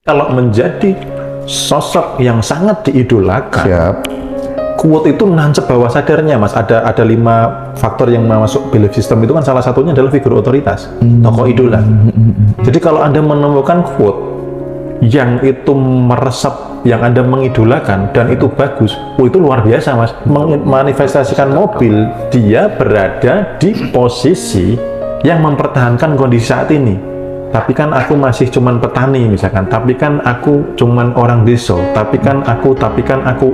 Kalau menjadi sosok yang sangat diidolakan, Siap. quote itu nancep bawah sadarnya, Mas. Ada 5 faktor yang masuk belief system itu kan salah satunya adalah figur otoritas, tokoh idola. Jadi kalau Anda menemukan quote yang itu meresap, yang Anda mengidolakan dan itu bagus, itu luar biasa, Mas. Manifestasikan mobil, dia berada di posisi yang mempertahankan kondisi saat ini. Tapi kan aku masih cuman petani misalkan, tapi kan aku cuman orang desa, tapi kan aku.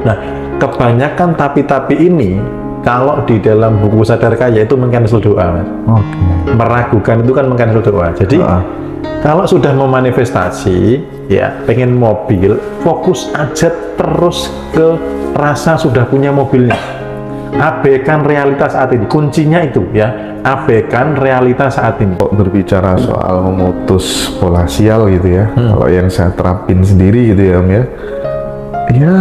Nah, kebanyakan tapi ini kalau di dalam buku Sadar Kaya itu meng-cancel doa, Mas. Meragukan itu kan meng-cancel doa. Jadi kalau sudah memanifestasi, ya pengen mobil, fokus aja terus ke rasa sudah punya mobilnya. Abaikan realitas saat ini, kuncinya itu ya, abaikan realitas saat ini. Kok berbicara soal memutus pola sial gitu ya, kalau yang saya terapin sendiri gitu ya Om ya, ya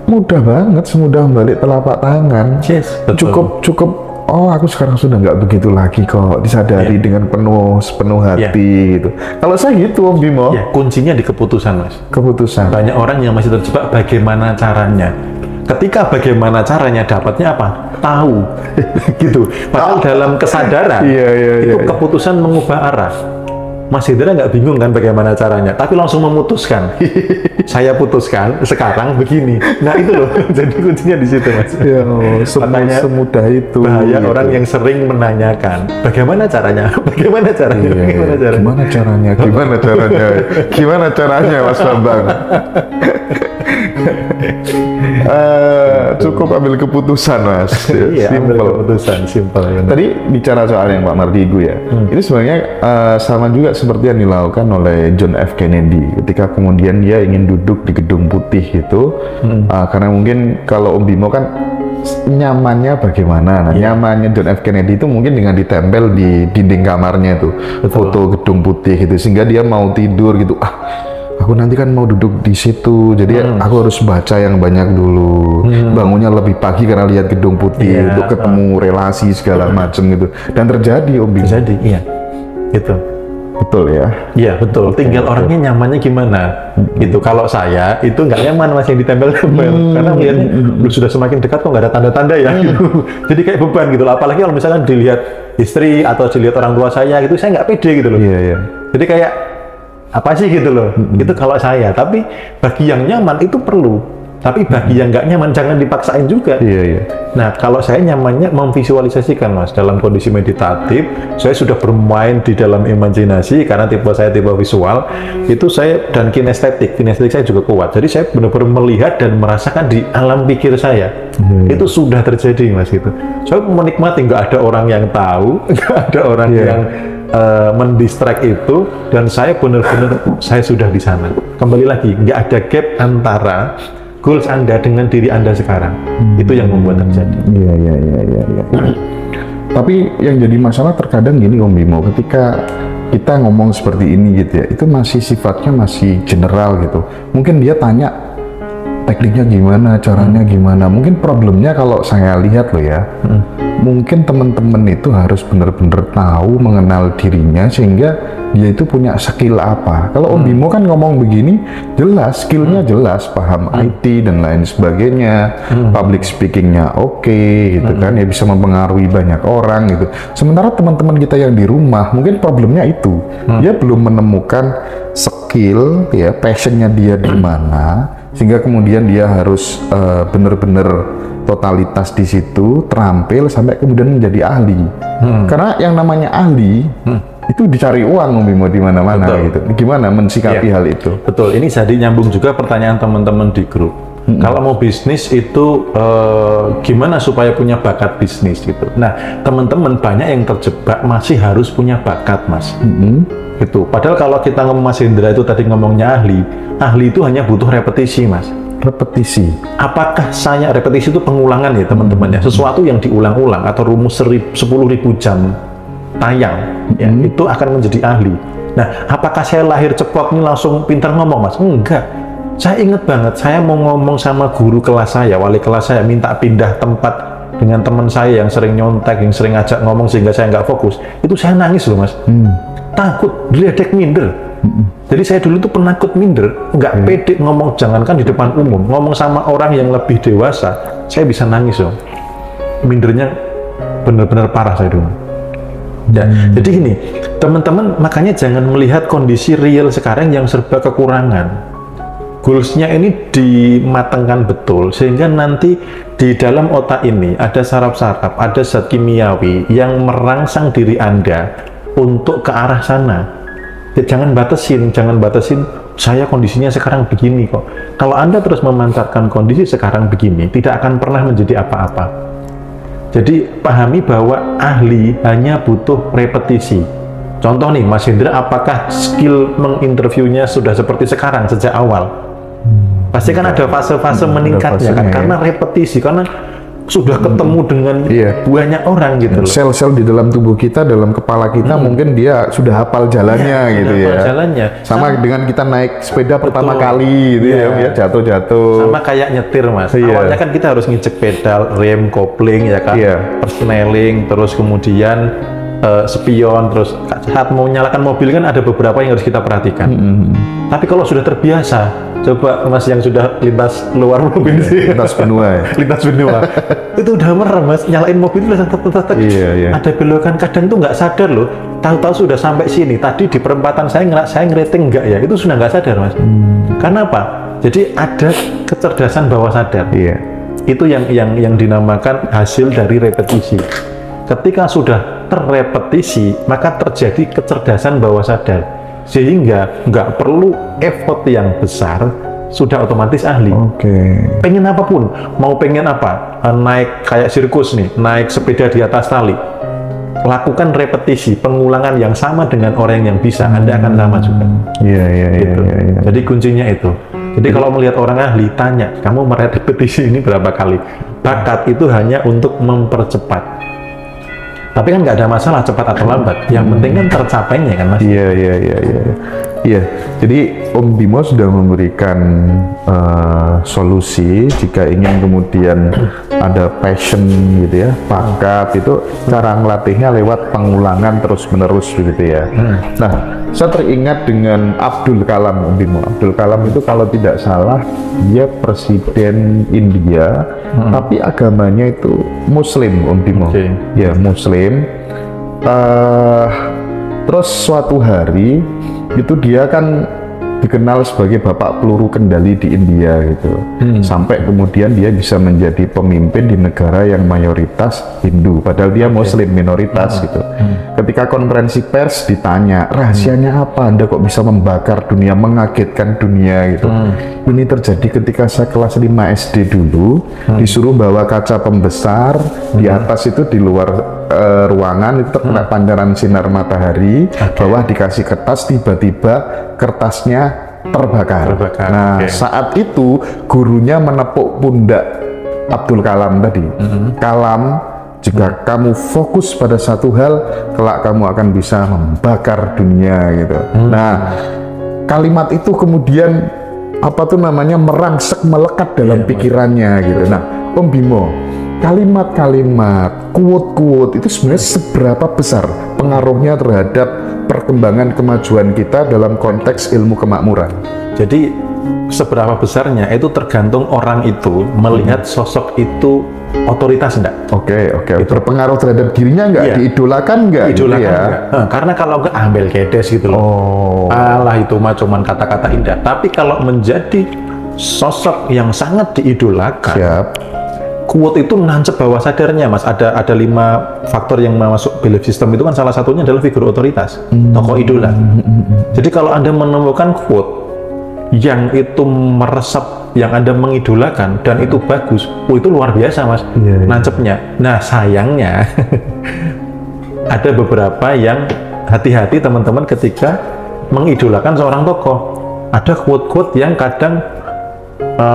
mudah banget, semudah balik telapak tangan. Yes, cukup oh aku sekarang sudah nggak begitu lagi kok, disadari dengan sepenuh hati gitu. Kalau saya gitu Om Bimo, kuncinya di keputusan, Mas. Keputusan. Banyak orang yang masih terjebak bagaimana caranya. Ketika bagaimana caranya, dapatnya apa? Tahu. Gitu. Padahal dalam kesadaran itu keputusan mengubah arah. Mas Hendra nggak bingung kan bagaimana caranya, tapi langsung memutuskan. Saya putuskan sekarang begini. Nah itu loh, jadi kuncinya di situ, Mas. Ya, semudah itu. Bahaya gitu. Orang yang sering menanyakan, bagaimana caranya? Bagaimana caranya? Gimana caranya, Mas Bambang? Cukup ambil keputusan, Mas. Ambil keputusan, simple. Tadi bicara soal yang Pak Mardigu ya, itu sebenarnya sama juga seperti yang dilakukan oleh John F. Kennedy ketika kemudian dia ingin duduk di Gedung Putih itu, karena mungkin kalau Om Bimo kan nyamannya bagaimana? Nah, nyamannya John F. Kennedy itu mungkin dengan ditempel di dinding kamarnya tuh foto Gedung Putih gitu, sehingga dia mau tidur gitu, aku nanti kan mau duduk di situ, jadi aku harus baca yang banyak dulu, bangunnya lebih pagi karena lihat Gedung Putih untuk ketemu relasi segala macam gitu, dan terjadi Om Bimo. Terjadi, iya, gitu. Betul ya? Iya betul. Tinggal orangnya nyamannya gimana, gitu. Kalau saya itu nggak nyaman Mas yang ditempel-tempel, karena melihatnya sudah semakin dekat kok nggak ada tanda-tanda ya. Gitu. Jadi kayak beban gitu. Apalagi kalau misalkan dilihat istri atau dilihat orang tua saya gitu, saya nggak pede gitu loh. Jadi kayak apa sih gitu loh. Itu kalau saya. Tapi bagi yang nyaman itu perlu. Tapi bagi yang nggak nyaman jangan dipaksain juga. Nah kalau saya nyamannya memvisualisasikan, Mas, dalam kondisi meditatif. Saya sudah bermain di dalam imajinasi karena tipe saya tipe visual. Itu saya dan kinestetik saya juga kuat. Jadi saya benar-benar melihat dan merasakan di alam pikir saya. Itu sudah terjadi, Mas, gitu. Saya menikmati, nggak ada orang yang tahu, nggak ada orang yang mendistract itu, dan saya benar-benar saya sudah di sana. Kembali lagi, nggak ada gap antara goals Anda dengan diri Anda sekarang. Itu yang membuat terjadi. Iya. Tapi yang jadi masalah terkadang gini Om Bimo, ketika kita ngomong seperti ini gitu ya, itu masih sifatnya masih general gitu. Mungkin dia tanya tekniknya gimana, caranya gimana. Mungkin problemnya kalau saya lihat loh ya, mungkin teman-teman itu harus benar-benar tahu mengenal dirinya sehingga dia itu punya skill apa. Kalau Om Bimo kan ngomong begini, jelas skillnya jelas, paham IT dan lain sebagainya, public speakingnya oke, gitu kan, ya bisa mempengaruhi banyak orang gitu. Sementara teman-teman kita yang di rumah mungkin problemnya itu, dia belum menemukan skill, ya passionnya dia di mana, sehingga kemudian dia harus benar-benar totalitas di situ, terampil sampai kemudian menjadi ahli. Karena yang namanya ahli itu dicari uang Om Bimo di mana-mana gitu. Gimana mensikapi hal itu? Betul. Ini jadi nyambung juga pertanyaan teman-teman di grup. Kalau mau bisnis itu gimana supaya punya bakat bisnis gitu. Nah, teman-teman banyak yang terjebak masih harus punya bakat, Mas. Gitu. Padahal kalau kita ngomong Mas Hendra itu tadi ngomongnya ahli itu hanya butuh repetisi, Mas. Repetisi. Apakah saya repetisi itu pengulangan ya teman-teman ya, sesuatu yang diulang-ulang atau rumus 10.000 jam tayang ya, itu akan menjadi ahli. Nah, apakah saya lahir cepot nih langsung pintar ngomong, Mas? Enggak. Saya ingat banget, saya mau ngomong sama guru kelas saya, wali kelas saya, minta pindah tempat dengan teman saya yang sering nyontek, yang sering ngajak ngomong sehingga saya nggak fokus. Itu saya nangis loh, Mas. Takut, diledek minder. Jadi saya dulu tuh penakut minder, nggak pede ngomong, jangankan di depan umum, ngomong sama orang yang lebih dewasa, saya bisa nangis loh. Mindernya benar-benar parah saya dulu. Ya, jadi gini, teman-teman, makanya jangan melihat kondisi real sekarang yang serba kekurangan. Goalsnya ini dimatangkan betul, sehingga nanti di dalam otak ini ada saraf-saraf, ada zat kimiawi yang merangsang diri Anda untuk ke arah sana. Ya, jangan batasin, saya kondisinya sekarang begini kok. Kalau Anda terus memanfaatkan kondisi sekarang begini, tidak akan pernah menjadi apa-apa. Jadi pahami bahwa ahli hanya butuh repetisi. Contoh nih, Mas Hendra, apakah skill menginterviewnya sudah seperti sekarang sejak awal? Pasti kan ada fase-fase meningkatnya kan, karena repetisi, karena sudah ketemu dengan banyak orang gitu loh. Sel-sel di dalam tubuh kita, dalam kepala kita, mungkin dia sudah hafal jalannya gitu ya. Jalannya. Sama dengan kita naik sepeda pertama kali gitu ya, jatuh-jatuh. Sama kayak nyetir, Mas. Awalnya kan kita harus ngecek pedal, rem, kopling ya kan, persneling, terus kemudian spion, terus saat mau nyalakan mobil kan ada beberapa yang harus kita perhatikan. Tapi kalau sudah terbiasa, coba Mas yang sudah lintas luar mobil sih, lintas benua ya? Lintas benua itu udah merem, Mas, nyalain mobil itu ada belokan, kadang tuh nggak sadar loh, tahu-tahu sudah sampai sini, tadi di perempatan saya ngerating nggak ya, itu sudah nggak sadar, Mas. Karena apa? Jadi ada kecerdasan bawah sadar. Itu yang dinamakan hasil dari repetisi. Ketika sudah terrepetisi, maka terjadi kecerdasan bawah sadar, sehingga nggak perlu effort yang besar, sudah otomatis ahli. Pengen apapun, mau pengen apa, naik kayak sirkus nih, naik sepeda di atas tali, lakukan repetisi, pengulangan yang sama dengan orang yang bisa, Anda akan sama juga. Gitu. Jadi kuncinya itu. Jadi kalau melihat orang ahli, tanya, kamu merepetisi ini berapa kali? Bakat itu hanya untuk mempercepat. Tapi kan nggak ada masalah cepat atau lambat. Yang penting kan tercapainya kan, Mas. Iya. Jadi Om Bimo sudah memberikan solusi jika ingin kemudian ada passion gitu ya, bakat, itu cara ngelatihnya lewat pengulangan terus-menerus gitu ya. Nah, saya teringat dengan Abdul Kalam, Om Bimo. Abdul Kalam itu kalau tidak salah dia presiden India, tapi agamanya itu Muslim, Om Bimo. Ya, Muslim. Terus suatu hari itu dia kan dikenal sebagai bapak peluru kendali di India gitu. Sampai kemudian dia bisa menjadi pemimpin di negara yang mayoritas Hindu, padahal dia Muslim minoritas gitu. Ketika konferensi pers ditanya, rahasianya apa Anda kok bisa membakar dunia, mengagetkan dunia gitu. Ini terjadi ketika saya kelas 5 SD dulu, disuruh bawa kaca pembesar, di atas itu di luar ruangan itu terkena pancaran sinar matahari, bawah dikasih kertas, tiba-tiba kertasnya terbakar. Nah, saat itu gurunya menepuk pundak Abdul Kalam tadi. Kalam, jika kamu fokus pada satu hal, kelak kamu akan bisa membakar dunia gitu. Nah, kalimat itu kemudian merangsek, melekat dalam pikirannya gitu. Nah, Om Bimo, kalimat-kalimat, quote-quote itu sebenarnya seberapa besar pengaruhnya terhadap perkembangan kemajuan kita dalam konteks ilmu kemakmuran? Jadi seberapa besarnya itu tergantung orang itu melihat sosok itu otoritas enggak. Oke. Berpengaruh terhadap dirinya enggak? Diidolakan enggak? Idolakan enggak? Karena kalau enggak ambil kedes gitu loh. Alah, itu mah cuman kata-kata indah. Tapi kalau menjadi sosok yang sangat diidolakan, quote itu nancep bawah sadarnya, Mas. Ada 5 faktor yang masuk belief system, itu kan salah satunya adalah figur otoritas, tokoh idola. Jadi kalau Anda menemukan quote yang itu meresap, yang Anda mengidolakan dan itu bagus, itu luar biasa, Mas. Nancepnya. Nah, sayangnya ada beberapa yang hati-hati teman-teman ketika mengidolakan seorang tokoh. Ada quote-quote yang kadang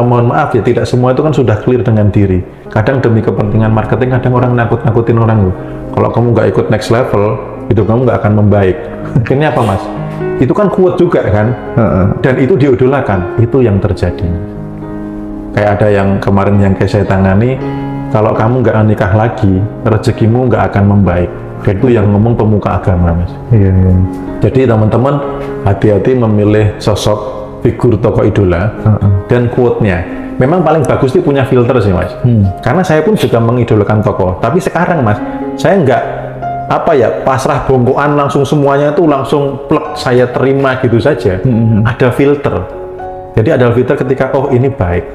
mohon maaf ya, tidak semua itu kan sudah clear dengan diri. Kadang demi kepentingan marketing, kadang orang nakut-nakutin orang. Kalau kamu nggak ikut next level, hidup kamu nggak akan membaik. Akhirnya apa, Mas? Itu kan quote juga kan? Dan itu diidolakan. Itu yang terjadi. Kayak ada yang kemarin yang saya tangani, kalau kamu nggak nikah lagi, rezekimu nggak akan membaik. Itu yang ngomong pemuka agama, Mas. Iya, iya. Jadi teman-teman hati-hati memilih sosok figur tokoh idola dan quote-nya. Memang paling bagus itu punya filter sih, Mas. Karena saya pun juga mengidolakan tokoh. Tapi sekarang, Mas, saya nggak pasrah bongkoan langsung semuanya itu langsung plek saya terima gitu saja. Ada filter. Jadi ada filter ketika oh ini baik,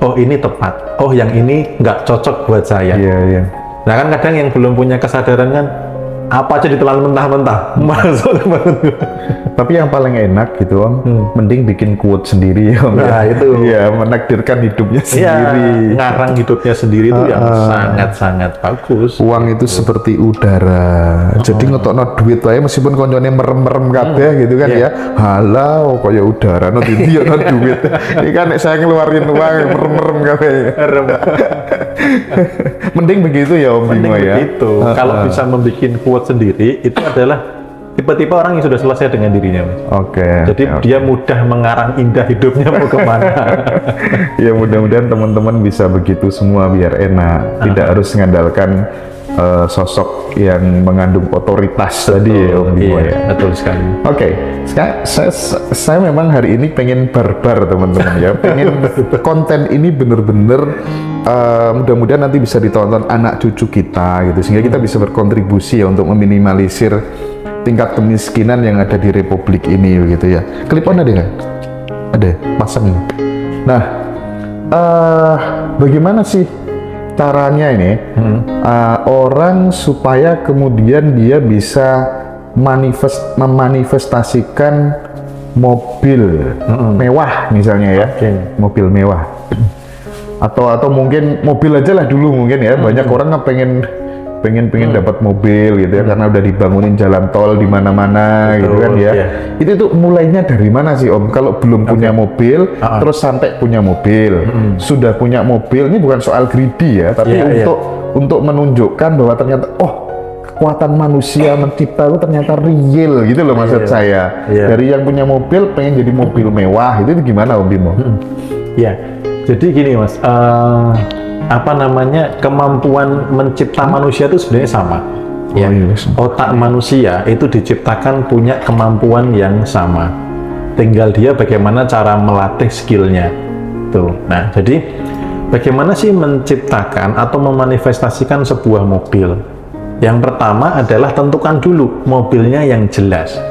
oh ini tepat, oh yang ini nggak cocok buat saya. Iya, iya. Nah kan kadang yang belum punya kesadaran kan apa aja ditelan mentah-mentah masuk. Tapi yang paling enak gitu Om, mending bikin quote sendiri ya Om. Nah itu ya menakdirkan hidupnya ya, sendiri. ngarang hidupnya sendiri itu yang sangat-sangat bagus. Uang itu seperti udara, jadi ngetokno duit wae meskipun koncone merem-merem kabeh gitu kan ya. Halau kaya udara no dindi no duit. Ini kan saya ngeluarin uang merem-merem kabeh. Mending begitu ya Om Mending Bimo ya. begitu. Kalau bisa membuat quote sendiri itu adalah tipe-tipe orang yang sudah selesai dengan dirinya, Mas. Oke. Jadi dia mudah mengarang indah hidupnya mau kemana. Ya mudah-mudahan teman-teman bisa begitu semua biar enak. Tidak harus mengandalkan sosok yang mengandung otoritas tadi ya Om Bimo ya. Betul sekali. Oke, saya memang hari ini pengen barbar teman-teman ya. Pengen konten ini bener-bener mudah-mudahan nanti bisa ditonton anak cucu kita gitu. Sehingga kita bisa berkontribusi ya untuk meminimalisir tingkat kemiskinan yang ada di Republik ini begitu ya. Klip-on ada nggak? Ada, pasang ini. Nah, bagaimana sih caranya ini orang supaya kemudian dia bisa memanifestasikan mobil mewah misalnya ya, mobil mewah atau mungkin mobil aja lah dulu mungkin ya. Banyak orang pengen dapat mobil gitu ya karena udah dibangunin jalan tol di mana-mana gitu kan ya. Itu tuh mulainya dari mana sih Om? Kalau belum punya mobil terus sampai punya mobil, sudah punya mobil, ini bukan soal greedy ya, tapi untuk menunjukkan bahwa ternyata kekuatan manusia mencipta itu ternyata real gitu loh maksud saya. Dari yang punya mobil pengen jadi mobil mewah itu gimana Om Bimo? Ya, jadi gini Mas. Kemampuan mencipta manusia itu sebenarnya sama. Otak manusia itu diciptakan punya kemampuan yang sama. Tinggal dia bagaimana cara melatih skillnya. Tuh. Nah, jadi bagaimana sih menciptakan atau memanifestasikan sebuah mobil? Yang pertama adalah tentukan dulu mobilnya yang jelas.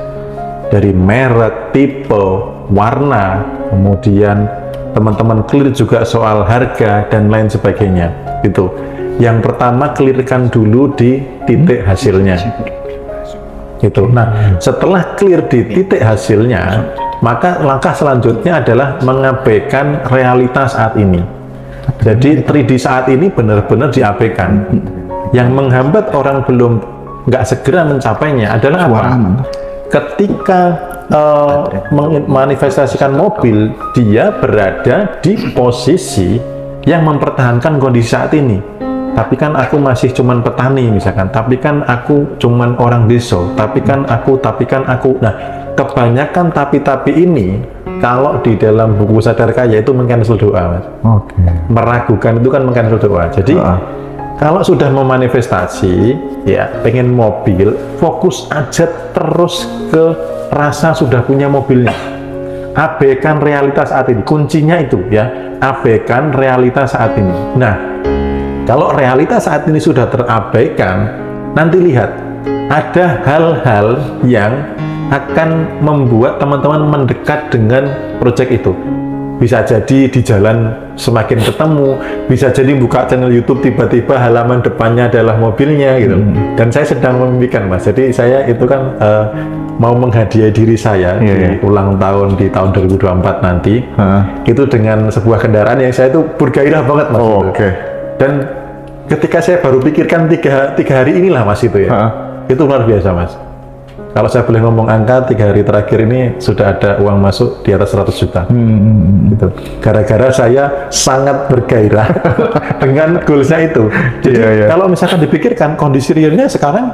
Dari merek, tipe, warna, kemudian teman-teman clear juga soal harga dan lain sebagainya. Itu yang pertama, clearkan dulu di titik hasilnya. Gitu. Nah, setelah clear di titik hasilnya, maka langkah selanjutnya adalah mengabaikan realitas saat ini. Jadi 3D saat ini benar-benar diabaikan. Yang menghambat orang belum nggak segera mencapainya adalah apa? Ketika memanifestasikan mobil, dia berada di posisi yang mempertahankan kondisi saat ini. Tapi kan aku masih cuman petani misalkan, tapi kan aku cuman orang desa, tapi kan aku. Nah, kebanyakan tapi ini kalau di dalam buku Sadar Kaya itu meng-cancel doa, Mas. Meragukan itu kan meng-cancel doa. Jadi kalau sudah memanifestasi, ya pengen mobil, fokus aja terus ke rasa sudah punya mobilnya. Abaikan realitas saat ini. Kuncinya itu ya, abaikan realitas saat ini. Nah, kalau realitas saat ini sudah terabaikan, nanti lihat ada hal-hal yang akan membuat teman-teman mendekat dengan proyek itu. Bisa jadi di jalan semakin ketemu, bisa jadi buka channel YouTube tiba-tiba halaman depannya adalah mobilnya gitu. Dan saya sedang memimpikan Mas, jadi saya itu kan mau menghadiahi diri saya di ulang tahun di tahun 2024 nanti itu dengan sebuah kendaraan yang saya itu bergairah banget Mas. Dan ketika saya baru pikirkan tiga hari inilah Mas itu ya, itu luar biasa Mas. Kalau saya boleh ngomong angka, 3 hari terakhir ini sudah ada uang masuk di atas 100 juta. Gitu. Gara-gara saya sangat bergairah dengan goalsnya itu. Jadi kalau misalkan dipikirkan, kondisi realnya sekarang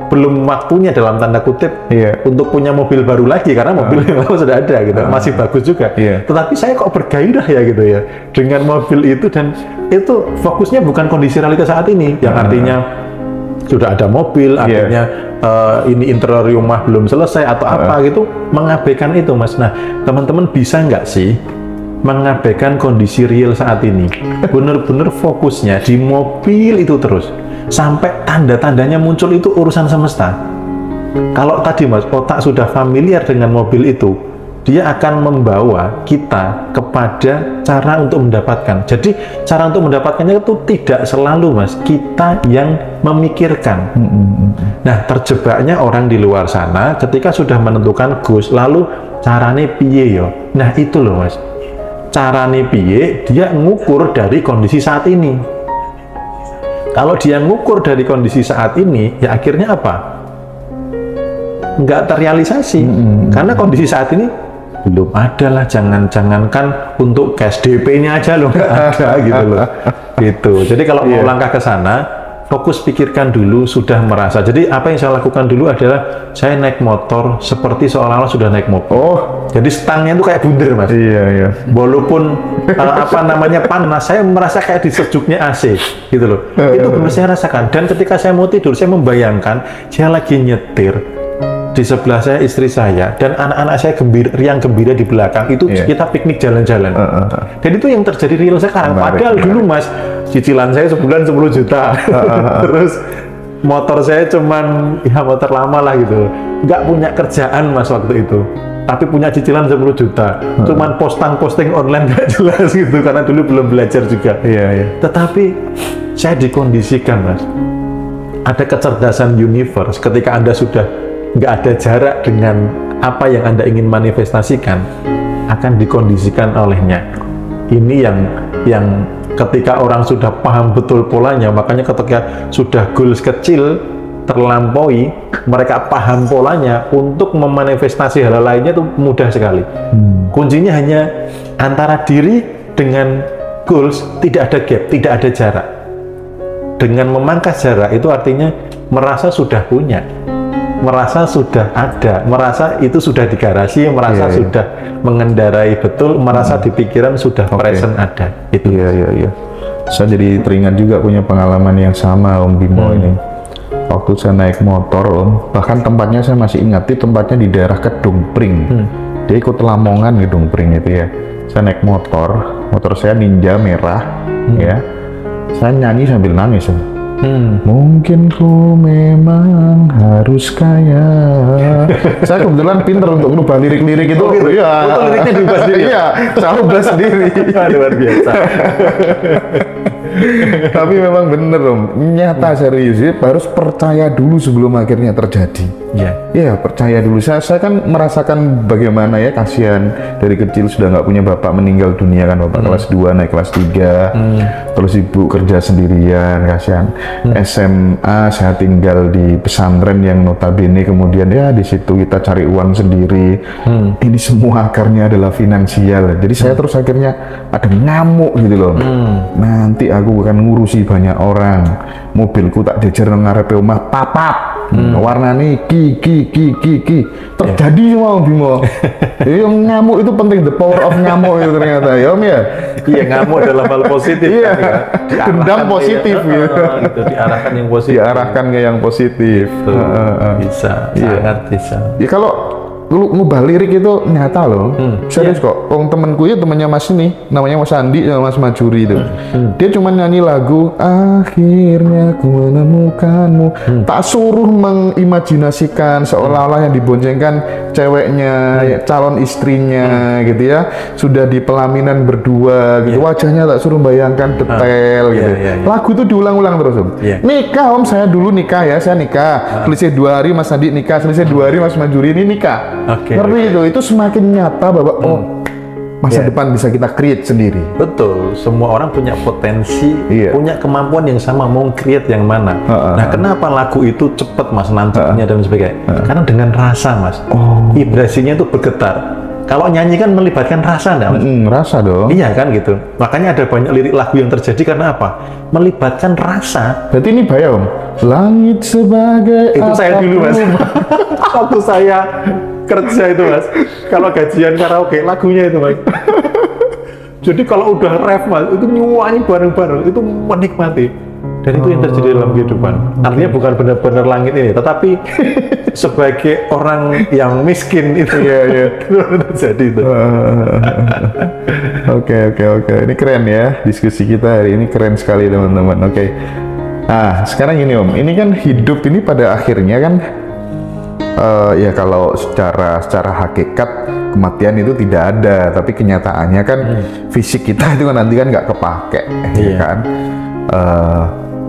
belum waktunya dalam tanda kutip untuk punya mobil baru lagi, karena mobil memang sudah ada gitu, masih bagus juga. Tetapi saya kok bergairah ya gitu ya dengan mobil itu, dan itu fokusnya bukan kondisi realitas saat ini, yang artinya sudah ada mobil, artinya ini interior rumah belum selesai atau apa gitu, mengabaikan itu Mas. Nah, teman-teman bisa nggak sih mengabaikan kondisi real saat ini? Bener-bener fokusnya di mobil itu terus, sampai tanda-tandanya muncul itu urusan semesta. Kalau tadi Mas, otak sudah familiar dengan mobil itu, dia akan membawa kita kepada cara untuk mendapatkan. Jadi cara untuk mendapatkannya itu tidak selalu Mas kita yang memikirkan. Nah, terjebaknya orang di luar sana ketika sudah menentukan goals, lalu carane piye yo. Nah, itu loh Mas. Carane piye, dia ngukur dari kondisi saat ini. Kalau dia ngukur dari kondisi saat ini, ya akhirnya apa? Nggak terrealisasi. Karena kondisi saat ini belum ada lah, jangankan untuk cash DP-nya aja loh nggak ada gitu loh. Gitu. Jadi kalau mau langkah ke sana, fokus pikirkan dulu sudah merasa. Jadi apa yang saya lakukan dulu adalah saya naik motor seperti seolah-olah sudah naik motor. Jadi stangnya itu kayak bunder Mas. Iya. Walaupun apa namanya panas, saya merasa kayak di sejuknya AC gitu loh. Itu benar saya rasakan. Dan ketika saya mau tidur, saya membayangkan saya lagi nyetir. Di sebelah saya istri saya dan anak-anak saya riang gembira di belakang, itu kita piknik jalan-jalan. Dan itu yang terjadi real sekarang. Padahal dulu Mas, cicilan saya sebulan 10 juta. Terus motor saya cuman ya motor lama lah gitu, nggak punya kerjaan Mas waktu itu, tapi punya cicilan 10 juta. Cuman posting online nggak jelas gitu, karena dulu belum belajar juga. Tetapi saya dikondisikan Mas, ada kecerdasan universe. Ketika Anda sudah nggak ada jarak dengan apa yang Anda ingin manifestasikan, akan dikondisikan olehnya. Ini yang ketika orang sudah paham betul polanya, makanya ketika sudah goals kecil terlampaui, mereka paham polanya, untuk memanifestasi hal lainnya itu mudah sekali. Kuncinya hanya antara diri dengan goals, tidak ada gap, tidak ada jarak. Dengan memangkas jarak itu artinya merasa sudah punya, merasa sudah ada, merasa itu sudah di garasi, merasa sudah mengendarai betul, merasa di pikiran sudah present ada. Itu. Iya. Saya jadi teringat juga punya pengalaman yang sama Om Bimo ini. Waktu saya naik motor Om, bahkan tempatnya saya masih ingat, itu tempatnya di daerah Kedung Pring. Dia ikut Lamongan Kedung Pring itu ya. Saya naik motor saya Ninja merah, ya. Saya nyanyi sambil nangis. Mungkin ku memang harus kaya. Saya kebetulan pinter untuk merubah lirik-lirik itu. Iya. Liriknya diubah sendiri. Iya, saya ubah sendiri. Luar biasa. Tapi memang bener Om, nyata serius sih, harus percaya dulu sebelum akhirnya terjadi. Iya, percaya dulu. Saya kan merasakan bagaimana ya, kasihan dari kecil sudah nggak punya bapak, meninggal dunia kan, bapak kelas 2 naik kelas 3, terus ibu kerja sendirian, kasihan. SMA saya tinggal di pesantren yang notabene kemudian ya di situ kita cari uang sendiri. Ini semua akarnya adalah finansial. Jadi saya terus akhirnya ada ngamuk gitu loh. Nanti aku akan ngurusi banyak orang. Mobilku tak jejer nang ngarepe omah papap. Warnane ki. Terjadi semua Om Bimo. Yang ngamuk itu penting, the power of ngamuk itu ternyata ya Om ya. Iya, ngamuk dalam hal positif. Iya. Dendam positif gitu. Diarahkan yang positif. Diarahkan ke yang positif. Bisa, sangat bisa. Ya kalau ngubah lirik itu nyata loh. Serius kok. Wong temenku itu temannya Mas ini, namanya Mas Andi sama Mas Majuri itu. Dia cuma nyanyi lagu akhirnya ku menemukanmu. Tak suruh mengimajinasikan seolah-olah yang diboncengkan ceweknya, calon istrinya gitu ya. Sudah di pelaminan berdua gitu. Wajahnya tak suruh bayangkan detail gitu. Lagu itu diulang-ulang terus Om. Nikah Om, saya dulu nikah ya, saya nikah. Selisih 2 hari Mas Andi nikah, selisih 2 hari Mas Majuri ini nikah. Ngerti itu semakin nyata bahwa masa depan bisa kita create sendiri. Betul, semua orang punya potensi, punya kemampuan yang sama, mau create yang mana. Nah, kenapa lagu itu cepat Mas nantinya dan sebagainya? Karena dengan rasa Mas, vibrasinya itu bergetar. Kalau nyanyi kan melibatkan rasa enggak Mas? Rasa dong. Iya kan gitu. Makanya ada banyak lirik lagu yang terjadi karena apa? Melibatkan rasa. Berarti ini bahaya Om. Langit sebagai itu saya dulu Mas. Waktu saya kerja itu Mas, kalau gajian karaoke lagunya itu Mas. Jadi kalau udah ref Mas, itu nyanyi bareng-bareng, itu menikmati. Dan itu yang terjadi dalam kehidupan. Artinya bukan benar-benar langit ini, tetapi sebagai orang yang miskin itu terjadi itu. Oke. Ini keren ya, diskusi kita hari ini keren sekali teman-teman. Oke. Nah, sekarang ini Om, ini kan hidup ini pada akhirnya kan ya kalau secara hakikat kematian itu tidak ada, tapi kenyataannya kan fisik kita itu kan nanti kan nggak kepake, ya kan?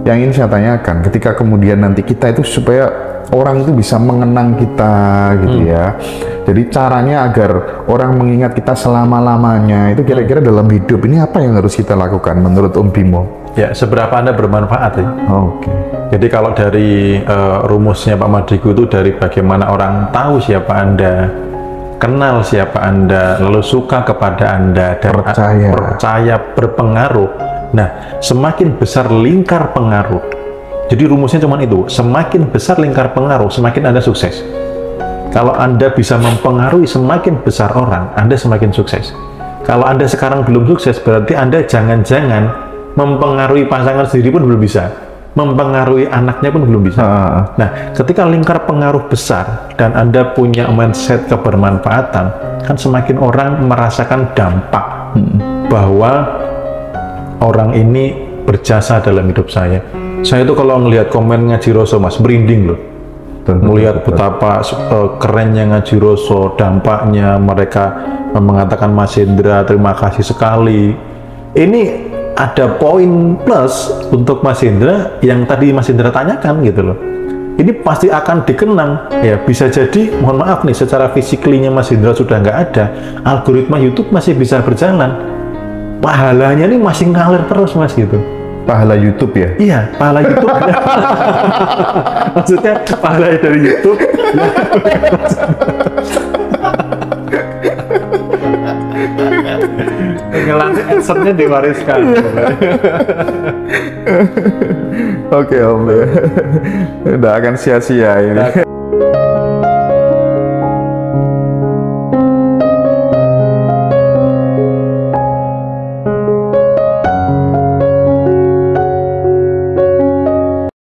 Yang ingin saya tanyakan, ketika kemudian nanti kita itu supaya orang itu bisa mengenang kita gitu ya. Jadi caranya agar orang mengingat kita selama-lamanya itu kira-kira dalam hidup ini apa yang harus kita lakukan menurut Om Bimo? Ya, seberapa Anda bermanfaat ya? Oke. Jadi kalau dari rumusnya Pak Madrigo itu dari bagaimana orang tahu siapa Anda, kenal siapa Anda, lalu suka kepada Anda, dan percaya berpengaruh. Nah, semakin besar lingkar pengaruh. Jadi rumusnya cuma itu, semakin besar lingkar pengaruh, semakin Anda sukses. Kalau Anda bisa mempengaruhi semakin besar orang, Anda semakin sukses. Kalau Anda sekarang belum sukses, berarti Anda jangan-jangan mempengaruhi pasangan sendiri pun belum bisa, mempengaruhi anaknya pun belum bisa. Nah, ketika lingkar pengaruh besar dan Anda punya mindset kebermanfaatan, kan semakin orang merasakan dampak bahwa orang ini berjasa dalam hidup saya. Saya itu kalau ngelihat komen Ngaji Roso, Mas, merinding loh. Melihat betapa kerennya Ngaji Roso, dampaknya mereka mengatakan Mas Hendra terima kasih sekali. Ini ada poin plus untuk Mas Hendra yang tadi Mas Hendra tanyakan gitu loh. Ini pasti akan dikenang ya, bisa jadi mohon maaf nih secara fisiklinya Mas Hendra sudah nggak ada, algoritma YouTube masih bisa berjalan, pahalanya nih masih ngalir terus Mas gitu. Pahala YouTube ya? Iya, pahala YouTube. Maksudnya pahala dari YouTube. Ngelatih adsense-nya diwariskan. Oke Om, udah akan sia-sia ini.